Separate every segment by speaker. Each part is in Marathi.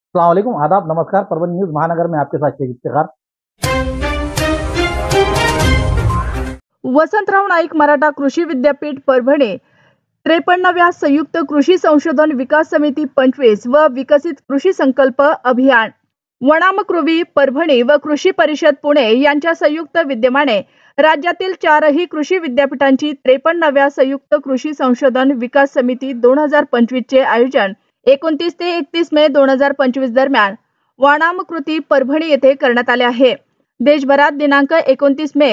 Speaker 1: अस्सलाम वालेकुम, आदाब, नमस्कार। परभणी न्यूज महानगर में आपके साथ शेख इफ्तिखार।
Speaker 2: वसंतराव नाईक मराठा कृषी विद्यापीठ परभणी 53व्या संयुक्त कृषी संशोधन विकास समिती 25 व विकसित कृषी संकल्प अभियान वनामकृवी परभणी व कृषी परिषद पुणे यांच्या संयुक्त विद्यमाने राज्यातील 4ही कृषी विद्यापीठांची 53व्या संयुक्त कृषी संशोधन विकास समिती 2025 चे आयोजन 29 ते 31 मे 2025 दरम्यान वनामकृती परभणी येथे करण्यात आले आहे। देशभरात दिनांक 29 मे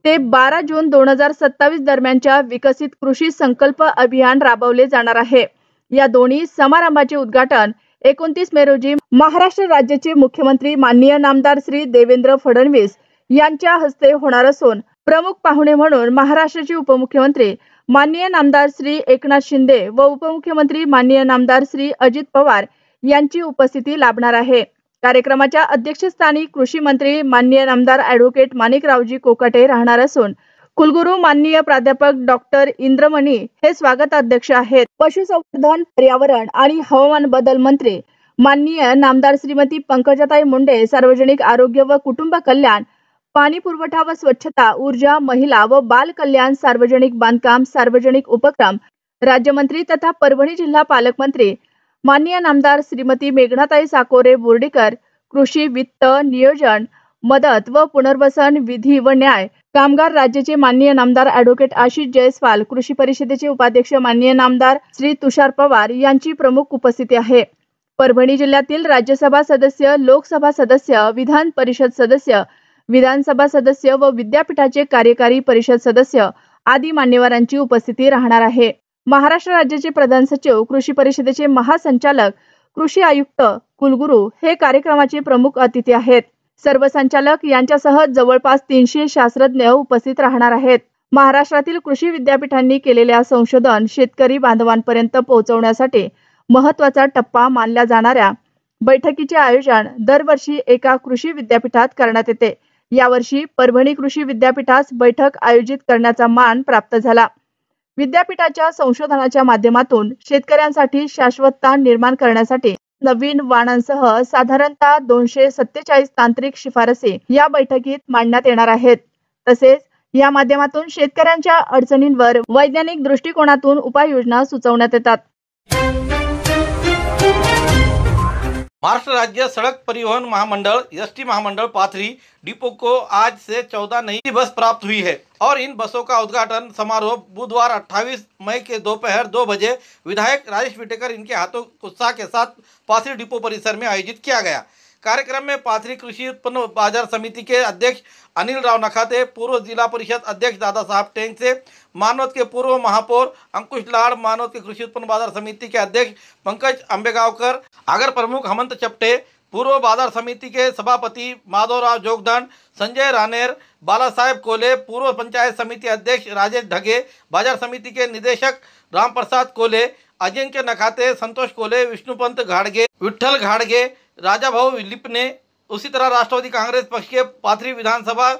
Speaker 2: ते 12 जून 2027 दरम्यानच्या विकसित कृषी संकल्प अभियान राबवले जाणार आहे। या दोन्ही समारंभाचे उद्घाटन 29 मे रोजी महाराष्ट्र राज्याचे मुख्यमंत्री माननीय नामदार श्री देवेंद्र फडणवीस यांच्या हस्ते होणार असून प्रमुख पाहुणे म्हणून महाराष्ट्राचे उपमुख्यमंत्री माननीय नामदार श्री एकनाथ शिंदे व उपमुख्यमंत्री माननीय नामदार श्री अजित पवार यांची उपस्थिती लाभणार आहे। कार्यक्रमाच्या अध्यक्षस्थानी कृषी मंत्री माननीय नामदार ॲडव्होकेट माणिकरावजी कोकाटे राहणार असून कुलगुरू माननीय प्राध्यापक डॉक्टर इंद्रमणी हे स्वागताध्यक्ष आहेत। पशुसंवर्धन, पर्यावरण आणि हवामान बदल मंत्री माननीय नामदार श्रीमती पंकजाताई मुंडे, सार्वजनिक आरोग्य व कुटुंब कल्याण, पाणी पुरवठा व स्वच्छता, ऊर्जा, महिला व बाल कल्याण, सार्वजनिक बांधकाम, सार्वजनिक उपक्रम राज्यमंत्री तथा परभणी जिल्हा पालकमंत्री माननीय नामदार श्रीमती मेघनाताई साकोरे बोर्डीकर, कृषी, वित्त, नियोजन, मदत व पुनर्वसन, विधी व न्याय, कामगार राज्याचे माननीय नामदार ॲडव्होकेट आशिष जयस्वाल, कृषी परिषदेचे उपाध्यक्ष माननीय नामदार श्री तुषार पवार यांची प्रमुख उपस्थिती आहे। परभणी जिल्ह्यातील राज्यसभा सदस्य, लोकसभा सदस्य, विधान परिषद सदस्य, विधानसभा सदस्य व विद्यापीठाचे कार्यकारी परिषद सदस्य आदी मान्यवरांची उपस्थिती राहणार आहे। महाराष्ट्र राज्याचे प्रधान सचिव, कृषी परिषदेचे महासंचालक, कृषी आयुक्त, कुलगुरू हे कार्यक्रमाचे प्रमुख अतिथी आहेत। सर्व संचालक यांच्यासह जवळपास 300 शास्त्रज्ञ उपस्थित राहणार आहेत। महाराष्ट्रातील कृषी विद्यापीठांनी केलेल्या संशोधन शेतकरी बांधवांपर्यंत पोहोचवण्यासाठी महत्त्वाचा टप्पा मानल्या जाणाऱ्या बैठकीचे आयोजन दरवर्षी एका कृषी विद्यापीठात करण्यात येते। यावर्षी परभणी कृषी विद्यापीठास बैठक आयोजित करण्याचा मान प्राप्त झाला। विद्यापीठाच्या संशोधनाच्या माध्यमातून शेतकऱ्यांसाठी शाश्वतता निर्माण करण्यासाठी नवीन वाणांसह साधारणतः 247 तांत्रिक शिफारसी या बैठकीत मांडण्यात येणार आहेत। तसेच या माध्यमातून शेतकऱ्यांच्या अडचणींवर वैज्ञानिक दृष्टिकोनातून उपाययोजना सुचवण्यात येतात।
Speaker 3: महाराष्ट्र राज्य सड़क परिवहन महामंडल एसटी महामंडल पाथरी डिपो को आज से 14 नई बस प्राप्त हुई है और इन बसों का उद्घाटन समारोह बुधवार 28 मई के दोपहर 2 बजे विधायक राजेश विटेकर इनके हाथों उत्साह के साथ पाथरी डिपो परिसर में आयोजित किया गया। कार्यक्रम में पाथरी कृषि उत्पन्न बाजार समिति के अध्यक्ष अनिल राव नखाते, पूर्व जिला परिषद अध्यक्ष दादा साहब टेंगसे, मानवत के पूर्व महापौर अंकुश लाड़, मानवत के कृषि उत्पन्न बाजार समिति के अध्यक्ष पंकज अंबेगांवकर, आगर प्रमुख हमंत चपटे, पूर्व बाजार समिति के सभापति माधवराव जोगदंड, संजय रानेर, बाला साहेब कोले, पूर्व पंचायत समिति अध्यक्ष राजेश ढगे, बाजार समिति के निदेशक राम प्रसाद कोले, अजिंक्य नखाते, संतोष कोले, विष्णुपंत घाड़गे, विठ्ठल घाड़गे, राजा भाऊ लिपने, उसी तरह राष्ट्रवादी कांग्रेस पक्ष के पाथरी विधानसभा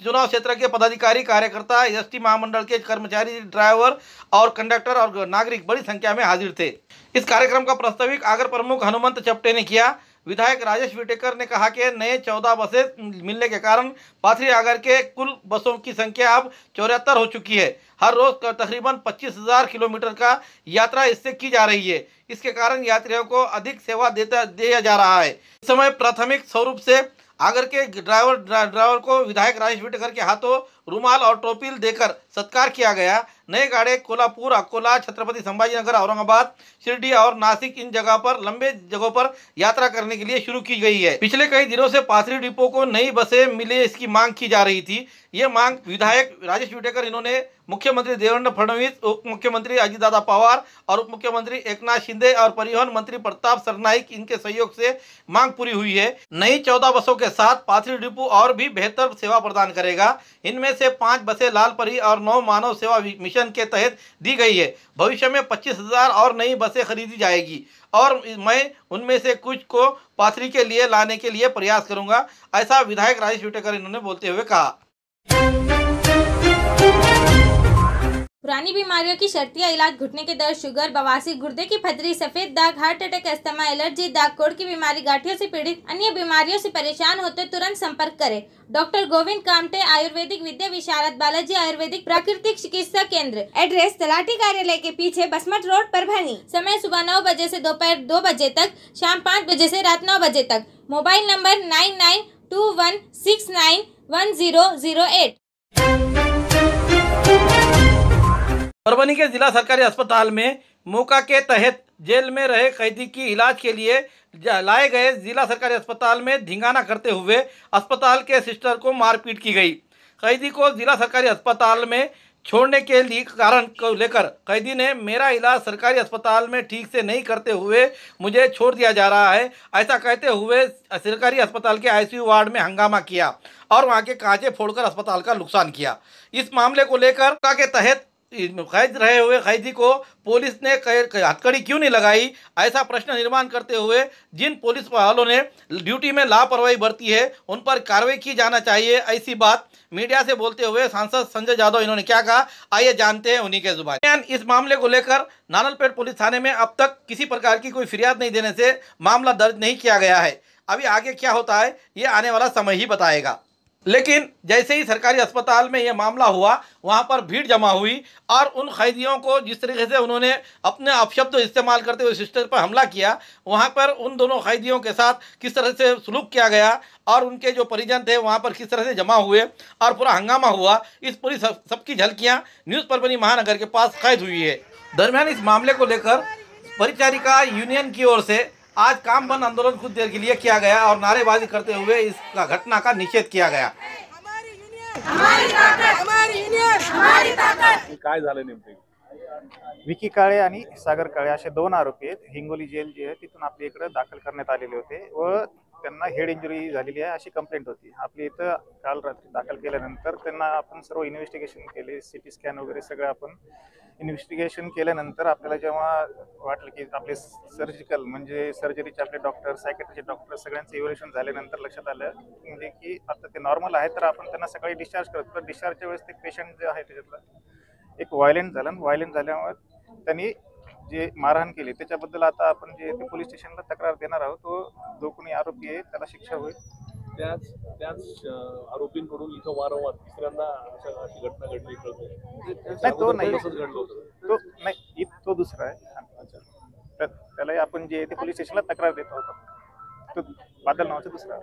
Speaker 3: चुनाव क्षेत्र के पदाधिकारी, कार्यकर्ता, एसटी महामंडल के कर्मचारी, ड्राइवर और कंडक्टर और नागरिक बड़ी संख्या में हाजिर थे। इस कार्यक्रम का प्रस्ताविक आगर प्रमुख हनुमंत चपटे ने किया। विधायक राजेश विटेकर ने कहा कि नए 14 बसें मिलने के कारण पाथरी आगर के कुल बसों की संख्या अब 74 हो चुकी है। हर रोज तकरीबन 25,000 किलोमीटर का यात्रा इससे की जा रही है। इसके कारण यात्रियों को अधिक सेवा दिया जा रहा है। इस समय प्राथमिक स्वरूप से आगर के ड्राइवर को विधायक राजेश विटेकर के हाथों रुमाल और टोपी देकर सत्कार किया गया। नए गाड़े कोल्हापुर, अकोला, छत्रपति संभाजीनगर, औरंगाबाद, शिरडी और नासिक इन जगह पर लंबे जगहों पर यात्रा करने के लिए शुरू की गई है। पिछले कई दिनों से पाथरी डिपो को नई बसें मिले इसकी मांग की जा रही थी। ये मांग विधायक राजेश विटेकर इन्होंने मुख्यमंत्री देवेंद्र फडणवीस, उप मुख्यमंत्री अजितदादा पवार और उप मुख्यमंत्री एकनाथ शिंदे और परिवहन मंत्री प्रताप सरनाईक इनके सहयोग से मांग पूरी हुई है। नई 14 बसों के साथ पाथरी डिपो और भी बेहतर सेवा प्रदान करेगा। इनमें से 5 बसें लालपरी और 9 मानव सेवा मिशन के तहत दी गई है। भविष्य में 25,000 और नई बसें खरीदी जाएगी और मैं उनमें से कुछ को पाथरी के लिए लाने के लिए प्रयास करूंगा, ऐसा विधायक राजेश विटेकर इन्होंने बोलते हुए कहा।
Speaker 4: पुरानी बीमारियों की शर्तिया इलाज, घुटने के दर्द, शुगर, बवासीर, गुर्दे की पथरी, सफेद दाग, हार्ट अटैक, अस्थमा, एलर्जी, दाग, कोढ़ की बीमारी, गांठियों से पीड़ित अन्य बीमारियों से परेशान होते तुरंत संपर्क करें। डॉक्टर गोविंद कामटे, आयुर्वेदिक विद्या विशारद, बालाजी आयुर्वेदिक प्राकृतिक चिकित्सा केंद्र। एड्रेस तलाठी कार्यालय के पीछे, बसमत रोड, परभणी। समय सुबह 9 बजे से दोपहर 2 बजे तक, शाम 5 बजे से रात 9 बजे तक। Mobile number 9921691008।
Speaker 3: परभणी के जिला सरकारी अस्पताल में मौका के तहत जेल में रहे कैदी की इलाज के लिए लाए गए जिला सरकारी अस्पताल में धिंगाना करते हुए अस्पताल के सिस्टर को मारपीट की गई। कैदी को जिला सरकारी अस्पताल में छोड़ने के लिए कारण को लेकर कैदी ने मेरा इलाज सरकारी अस्पताल में ठीक से नहीं करते हुए मुझे छोड़ दिया जा रहा है, ऐसा कहते हुए सरकारी अस्पताल के आईसीयू वार्ड में हंगामा किया और वहां के कांचे फोड़कर अस्पताल का नुकसान किया। इस मामले को लेकर के तहत कैद रहे हुए कैदी को पुलिस ने हथकड़ी क्यों नहीं लगाई, ऐसा प्रश्न निर्माण करते हुए जिन पुलिस वालों ने ड्यूटी में लापरवाही बरती है उन पर कार्रवाई की जाना चाहिए, ऐसी बात मीडिया से बोलते हुए सांसद संजय यादव इन्होंने क्या कहा, आइए जानते हैं उन्हीं के जुबान। इस मामले को लेकर नानलपेट पुलिस थाने में अब तक किसी प्रकार की कोई फिरियाद नहीं देने से मामला दर्ज नहीं किया गया है। अभी आगे क्या होता है ये आने वाला समय ही बताएगा। लेकिन जैसे ही सरकारी अस्पताल में यह मामला हुआ वहां पर भीड़ जमा हुई और उन कैदियों को जिस तरीके से उन्होंने अपने अपशब्द इस्तेमाल करते हुए सिस्टर पर हमला किया, वहां पर उन दोनों कैदियों के साथ किस तरह से सलूक किया गया और उनके जो परिजन थे वहां पर किस तरह से जमा हुए और पूरा हंगामा हुआ, इस पूरी सबकी झलकियाँ न्यूज़ परभणी महानगर के पास कैद हुई है। दरमियान इस मामले को लेकर परिचारिका यूनियन की ओर से आज काम बंद आंदोलन कुछ देर के लिए किया गया और नारेबाजी करते हुए इस घटना का निषेध किया गया।
Speaker 5: काय झालं नेमके? विकी काळे आणि सागर काळे असे 2 आरोपी आहेत। हिंगोली जेल जी आहे तिथून आपल्या इकडे दाखल करण्यात आलेले होते व त्यांना हेड इंजुरी झालेली आहे अशी कंप्लेंट होती। आपल्या इथं काल रात्री दाखल केल्यानंतर त्यांना आपण सर्व इन्व्हेस्टिगेशन केले, सीटी स्कॅन वगैरे सगळं आपण इन्व्हेस्टिगेशन केल्यानंतर आपल्याला जेव्हा वाटलं की आपले सर्जिकल म्हणजे सर्जरीचे आपले डॉक्टर, सायकॅट्रिस्टचे डॉक्टर सगळ्यांचं इव्हॅल्युएशन झाल्यानंतर लक्षात आलं म्हणजे की आता ते नॉर्मल आहे, तर आपण त्यांना सकाळी डिस्चार्ज करतो। तर डिस्चार्जच्या वेळेस ते पेशंट जे आहे त्याच्यातलं एक व्हायलेंट झाल्यामुळे त्यांनी जे मारहाण केली त्याच्याबद्दल आता आपण जे ते पोलीस स्टेशनला तक्रार देणार आहोत। तो जो कोणी आरोपी आहे त्याला शिक्षा होईल।
Speaker 6: त्याच आरोपींकडून इथं वारंवार तिसऱ्यांदा अशी घटना घडली कळते।
Speaker 5: तो नाही, तो दुसरा आहे। तर त्याला आपण जे ते पोलीस स्टेशनला तक्रार देत आहोत, तो बादल नावाचा दुसरा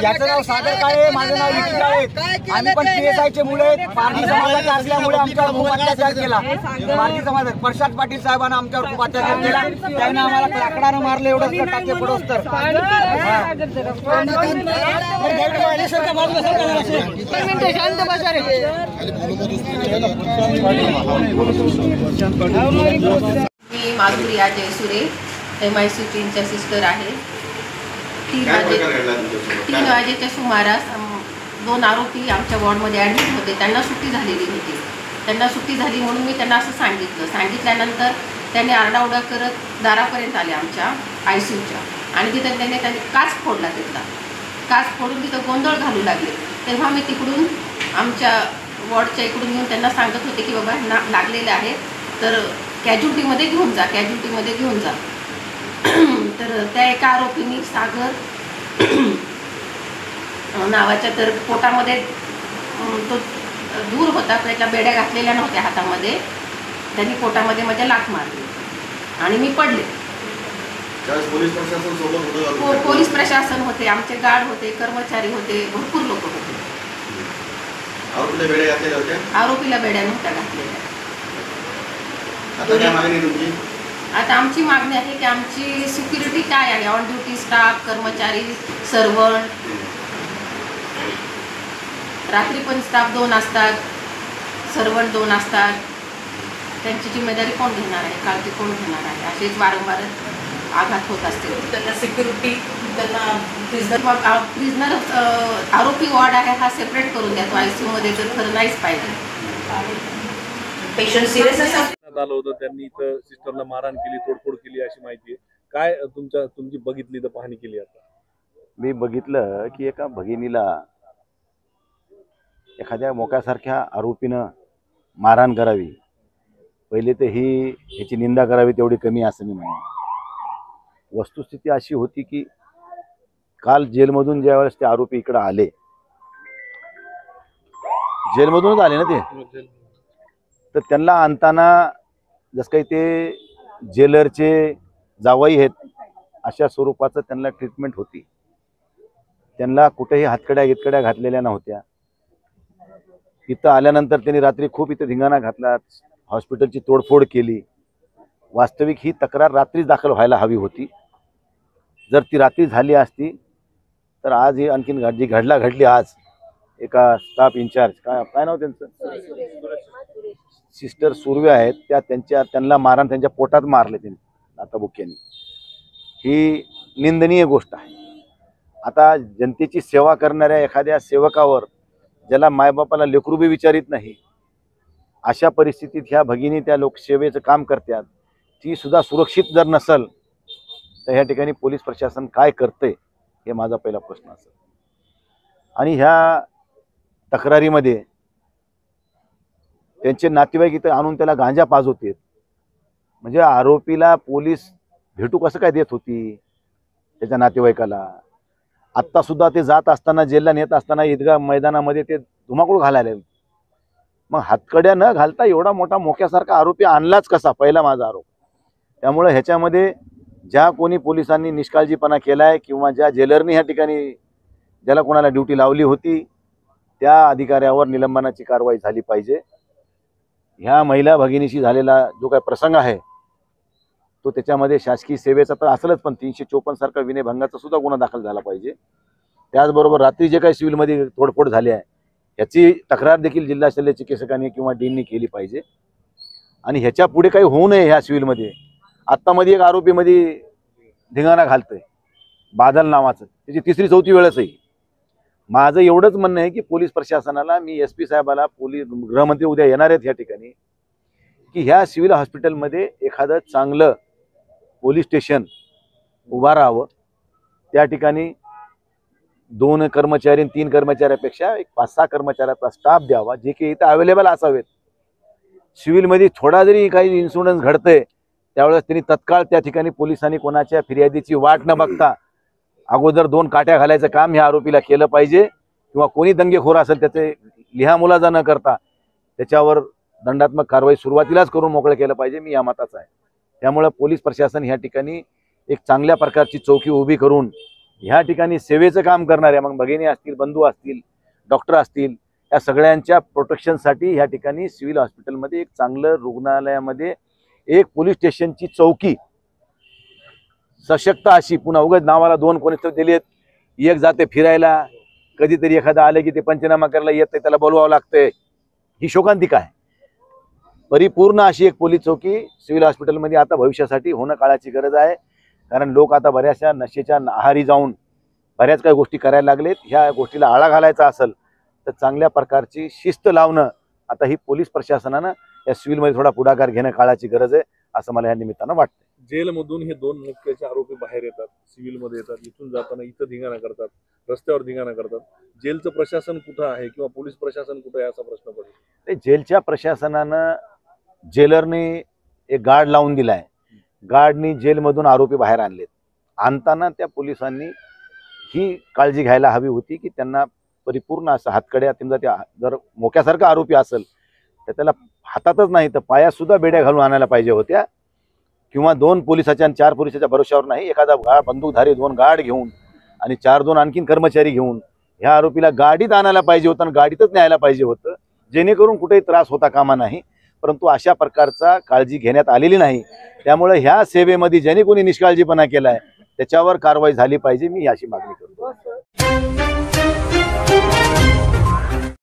Speaker 7: याचं नाव सागर काळे, माझं नाव विकी काळे। आम्ही पण PSI चे मुलं आहेत। पारधी समाजाचे असल्यामुळे आमच्यावर खूप अत्याचार केला। पारधी समाजात प्रशांत पाटील साहेबांना आमच्यावर खूप अत्याचार केला। त्यांनी आम्हाला लाकडानं मारले, एवढं टाके पडोस तर
Speaker 8: मी माधुरिया जयसुरे MIC3च्या सिस्टर आहे। 3 वाजेच्या सुमारास 2 आरोपी आमच्या वॉर्डमध्ये ॲडमिट होते। त्यांना सुट्टी झालेली होती। त्यांना सुट्टी झाली म्हणून मी त्यांना असं सांगितल्यानंतर त्यांनी आरडाओरडा करत दारापर्यंत आले आमच्या ICUच्या आणि तिथं त्यांनी काच फोडला। तिथला काच फोडून तिथं गोंधळ घालू लागले। तेव्हा मी तिकडून आमच्या वॉर्डच्या इकडून येऊन त्यांना सांगत होते की बाबा लागलेले आहे तर कॅज्युल्टीमध्ये घेऊन जा। तर त्या एका आरोपींनी सागर नावाच्या तर पोटामध्ये तो दूर होता, त्याच्या बेड्या घातलेल्या नव्हत्या हातामध्ये, त्यांनी पोटामध्ये माझ्या लाथ मारली आणि मी पडले। पोलीस प्रशासन होते, आमचे गार्ड होते, कर्मचारी होते, भरपूर लोक होते। आरोपीला बेड्या नव्हत्या घातलेल्या। आता आमची मागणी आहे की आमची सिक्युरिटी काय आहे, ऑन ड्युटी स्टाफ, कर्मचारी, सर्वंट, रात्री पण स्टाफ 2 असतात, सर्वंट 2 असतात, त्यांची जिम्मेदारी कोण घेणार आहे, काळजी कोण घेणार आहे, असेच वारंवार आघात होत असतील। त्यांना सिक्युरिटी, त्यांना प्रिझनर आरोपी वॉर्ड आहे हा सेपरेट करून द्या, तो ICU मध्ये तर खरं नाहीच पाहिजे। पेशंट सिरियस आलं होतं,
Speaker 6: त्यांनी इथं सिस्टरला मारहाण केली, तोडफोड केली अशी माहिती आहे। काय तुमची बघितली तर पाहणी केली आता?
Speaker 9: मी बघितलं की एका भगिनीला एखाद्या मोक्यासारख्या आरोपीनं मारहाण करावी, पहिले तर ह्याची निंदा करावी तेवढी कमी असं मी म्हणेन। वस्तुस्थिती अशी होती की काल जेलमधून ज्यावेळेस ते आरोपी इकडे आले, जेलमधूनच आले ना ते, तर त्यांना आणताना जसं काही ते जेलरचे जावई आहेत अशा स्वरूपाचं त्यांना ट्रीटमेंट होती। त्यांना कुठेही हातकड्या घातलेल्या नव्हत्या। इथं आल्यानंतर त्यांनी रात्री खूप इथं धिंगाणा घातला, हॉस्पिटलची तोडफोड केली। वास्तविक ही तक्रार रात्रीच दाखल व्हायला हवी होती। जर ती रात्री झाली असती तर आज ही आणखीन जी घडली आज एका स्टाफ इंचार्ज काय नाव त्यांचं, सिस्टर सुर्वे आहेत, त्यांना मारहाण त्यांच्या पोटात मारले त्यांनी आता बुक्यांनी। ही निंदनीय गोष्ट आहे। आता जनतेची सेवा करणाऱ्या एखाद्या सेवकावर, ज्याला मायबापाला लेकरू बी विचारित नाही, अशा परिस्थितीत ह्या भगिनी त्या लोकसेवेचं काम करतात, ती सुद्धा सुरक्षित जर नसेल तर ह्या ठिकाणी पोलीस प्रशासन काय करते हे माझा पहिला प्रश्न असेल। आणि ह्या तक्रारीमध्ये त्यांचे नातेवाईक इथं आणून त्याला गांजा पाजवतात, म्हणजे आरोपीला पोलीस भेटू कसं काय देत होती त्याच्या नातेवाईकाला? आत्ता सुद्धा ते जात असताना, जेलला नेत असताना ईदगाह मैदानामध्ये ते धुमाकूळ घालायला, मग हातकड्या न घालता एवढा मोठा मोक्यासारखा आरोपी आणलाच कसा, पहिला माझा आरोप। त्यामुळे ह्याच्यामध्ये ज्या कोणी पोलिसांनी निष्काळजीपणा केलाय किंवा ज्या जेलरनी ह्या ठिकाणी ज्याला कोणाला ड्युटी लावली होती त्या अधिकाऱ्यावर निलंबनाची कारवाई झाली पाहिजे। ह्या महिला भगिनीशी झालेला जो काही प्रसंग आहे तो त्याच्यामध्ये शासकीय सेवेचा तर असेलच, पण 354 सारखा विनयभंगाचा सुद्धा गुन्हा दाखल झाला पाहिजे। त्याचबरोबर रात्री जे काही सिव्हिलमध्ये तोडफोड झाली आहे याची तक्रार देखील जिल्हा शल्य चिकित्सकांनी किंवा डीननी केली पाहिजे। आणि ह्याच्या पुढे काही होऊ नये ह्या सिव्हिलमध्ये। आत्तामध्ये एक आरोपी मध्ये धिंगाणा घालतोय बादल नावाचं, त्याची 3री 4थी वेळच आहे। माझं एवढंच म्हणणं आहे की पोलीस प्रशासनाला, मी SP साहेबाला, गृहमंत्री उद्या येणार आहेत या ठिकाणी, की ह्या सिव्हिल हॉस्पिटलमध्ये एखादं चांगलं पोलीस स्टेशन उभा राहावं। त्या ठिकाणी 2 कर्मचारी 3 कर्मचाऱ्यापेक्षा एक 5-6 कर्मचाऱ्याचा स्टाफ द्यावा, जे की इथं अवेलेबल असावेत। सिव्हिलमध्ये थोडा जरी काही इन्सिडेंट घडतंय त्यावेळेस त्यांनी तत्काळ त्या ठिकाणी पोलिसांनी कोणाच्या फिर्यादीची वाट न बघता अगोदर 2 काट्या घालायचं काम ह्या आरोपीला केलं पाहिजे, किंवा कोणी दंगेखोर असेल त्याचे लिहामुलाजा न करता त्याच्यावर दंडात्मक कारवाई सुरुवातीलाच करून मोकळं केलं पाहिजे। मी या मताचा आहे। त्यामुळे पोलीस प्रशासन ह्या ठिकाणी एक चांगल्या प्रकारची चौकी उभी करून ह्या ठिकाणी सेवेचं काम करणाऱ्या, मग भगिनी असतील, बंधू असतील, डॉक्टर असतील, या सगळ्यांच्या प्रोटेक्शनसाठी ह्या ठिकाणी सिव्हिल हॉस्पिटलमध्ये एक चांगलं, रुग्णालयामध्ये एक पोलीस स्टेशनची चौकी सशक्त अशी, पुन्हा उगाच नावाला 2 कोणी दिलेत, एक जाते फिरायला, कधीतरी एखादा आले की ते पंचनामा करायला येत नाही, त्याला बोलवावं लागतंय, ही शोकांतिका आहे। परिपूर्ण अशी एक पोलीस चौकी सिव्हिल हॉस्पिटलमध्ये आता भविष्यासाठी होणं काळाची गरज आहे। कारण लोक आता बऱ्याचशा नशेच्या आहारी जाऊन बऱ्याच काही गोष्टी करायला लागलेत। ह्या गोष्टीला आळा घालायचा असेल तर चांगल्या प्रकारची शिस्त लावणं आता ही पोलीस प्रशासनानं या सिव्हिलमध्ये थोडा पुढाकार घेणं काळाची गरज आहे असं मला या निमित्तानं वाटतं।
Speaker 6: जेलमधून हे 2 मुख्याचे आरोपी बाहेर येतात, सिव्हिलमध्ये येतात, इथून जाताना इथं धिंगाणा करतात, रस्त्यावर धिंगाणा करतात। जेलचं प्रशासन कुठं आहे किंवा पोलीस प्रशासन कुठं आहे असा प्रश्न पडतो।
Speaker 9: जेलच्या प्रशासनानं, जेलरने एक गार्ड लावून दिलाय, गार्डनी जेलमधून आरोपी बाहेर आणलेत। आणताना त्या पोलिसांनी ही काळजी घ्यायला हवी होती की त्यांना परिपूर्ण असं हातकड्या, समजा जर मोक्यासारखा आरोपी असेल तर त्याला हातातच नाही तर पायात सुद्धा बेड्या घालून आणायला पाहिजे होत्या, किंवा 2 पोलिसाच्या आणि 4 पोलिसाच्या भरोशावर नाही, एखादा बंदूकधारी 2 गार्ड घेऊन आणि 4-2 आणखीन कर्मचारी घेऊन ह्या आरोपीला गाडीत आणायला पाहिजे होतं आणि गाडीतच न्यायला पाहिजे होतं, जेणेकरून कुठेही त्रास होता कामा नाही। परंतु अशा प्रकारचा काळजी घेण्यात आलेली नाही। त्यामुळे ह्या सेवेमध्ये ज्याने कोणी निष्काळजीपणा केलाय त्याच्यावर कारवाई झाली पाहिजे, मी अशी मागणी करतो।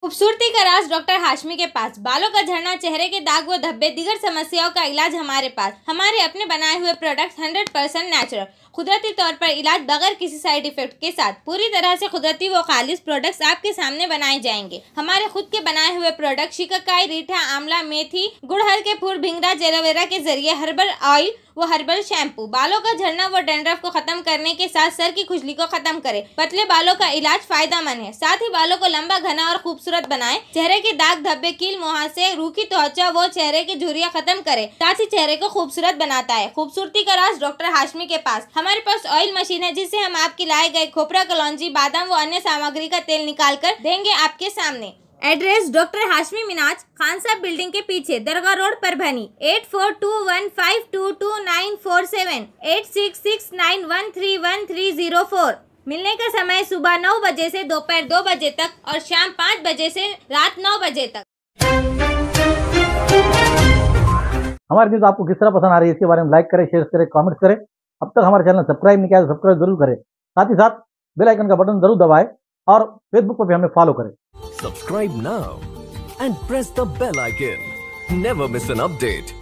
Speaker 4: खूबसूरती का राज डॉक्टर हाशमी के पास। बालों का झड़ना, चेहरे के दाग व धब्बे, दीगर समस्याओं का इलाज हमारे पास। हमारे अपने बनाए हुए प्रोडक्ट 100% नेचुरल कुदरती तौर पर इलाज बगैर किसी साइड इफेक्ट के साथ पूरी तरह से कुदरती व खालिश प्रोडक्ट्स आपके सामने बनाए जाएंगे। हमारे खुद के बनाए हुए प्रोडक्ट शिकाकाई, रीठा, आंवला, मेथी, गुड़हल के फूल, भिंगराज, एलोवेरा के जरिए हर्बल ऑयल वो हर्बल शैम्पू बालों का झड़ना व डैंड्रफ को खत्म करने के साथ सर की खुजली को खत्म करे। पतले बालों का इलाज फायदेमंद है, साथ ही बालों को लंबा, घना और खूबसूरत बनाए। चेहरे के दाग, धब्बे, कील, मुहासे, रूखी त्वचा वो चेहरे की झुर्रियां खत्म करे, साथ ही चेहरे को खूबसूरत बनाता है। खूबसूरती का राज डॉक्टर हाशमी के पास। हमारे पास ऑयल मशीन है जिससे हम आपकी लाए गए खोपरा, कलौंजी, बादाम व अन्य सामग्री का तेल निकाल कर देंगे आपके सामने। एड्रेस डॉक्टर हाशमी मिनाज, खान साहब बिल्डिंग के पीछे, दरगाह रोड, परभनी। 8421522947 8669131304। मिलने का समय सुबह 9 बजे से दोपहर 2 बजे तक और शाम 5 बजे से रात 9 बजे तक।
Speaker 1: हमारी न्यूज आपको किस तरह पसंद आ रही है इसके बारे में लाइक करें, शेयर करें, कमेंट्स करें। अब तक हमारे चैनल सब्सक्राइब नहीं किया तो सब्सक्राइब जरूर करें, साथ ही साथ बेल आइकन का बटन जरूर दबाएं और फेसबुक पर भी हमें फॉलो करें।
Speaker 10: Subscribe now and press the bell icon. Never miss an update.